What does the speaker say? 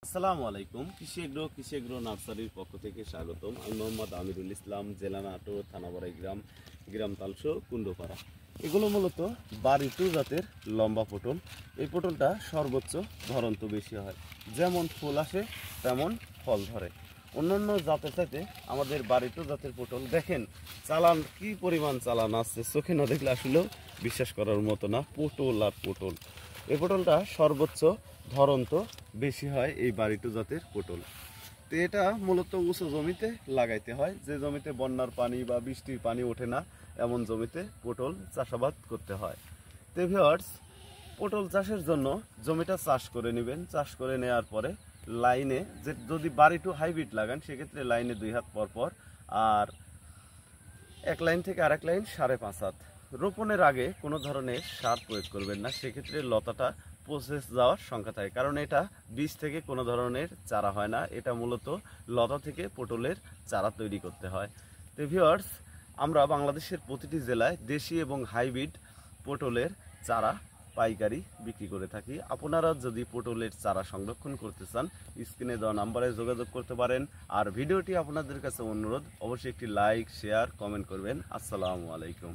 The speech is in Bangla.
আসসালামু আলাইকুম। কৃষি এগ্রো নার্সারির পক্ষ থেকে স্বাগতম। আমি মোহাম্মদ আমিরুল ইসলাম, জেলা নাটোর, থানা বড়াইগ্রাম, গ্রাম তালসো, কুন্ডপাড়া। এগুলো মূলত বাড়িটু জাতের লম্বা পটল। এই পটলটা সর্বোচ্চ ধরন্ত বেশি হয়, যেমন ফুল আসে তেমন ফল ধরে। অন্যান্য জাতের চাইতে আমাদের বাড়িটু জাতের পটল দেখেন চালান কি পরিমাণ চালান আসছে, চোখে না দেখলে আসলেও বিশ্বাস করার মতো না। পটল আর পটল, এই পটলটা সর্বোচ্চ ধরন্ত বেশি হয় এই বাড়িটু জাতের পটল। তো এটা মূলত উঁচু জমিতে লাগাইতে হয়, যে জমিতে বন্যার পানি বা বৃষ্টির পানি ওঠে না, এমন জমিতে পটল চাষাবাদ করতে হয়। তো ভিউয়ার্স, পটল চাষের জন্য জমিটা চাষ করে নেবেন। চাষ করে নেওয়ার পরে লাইনে, যে যদি বাড়িটু হাইব্রিড লাগান সেক্ষেত্রে লাইনে 2 হাত পর পর, আর এক লাইন থেকে আরেক লাইন 5.5 হাত। রোপণের আগে কোনো ধরনের সার প্রয়োগ করবেন না, সেক্ষেত্রে লতাটা পচে যাওয়ার সংখ্যা থাকে, কারণ এটা বীজ থেকে কোনো ধরনের চারা হয় না, এটা মূলত লতা থেকে পটলের চারা তৈরি করতে হয়। তো ভিউয়ার্স, আমরা বাংলাদেশের প্রতিটি জেলায় দেশি এবং হাইব্রিড পটলের চারা পাইকারি বিক্রি করে থাকি। আপনারা যদি পটলের চারা সংরক্ষণ করতে চান, স্ক্রিনে দেওয়া নাম্বারে যোগাযোগ করতে পারেন। আর ভিডিওটি আপনাদের কাছে অনুরোধ, অবশ্যই একটি লাইক, শেয়ার, কমেন্ট করবেন। আসসালামু আলাইকুম।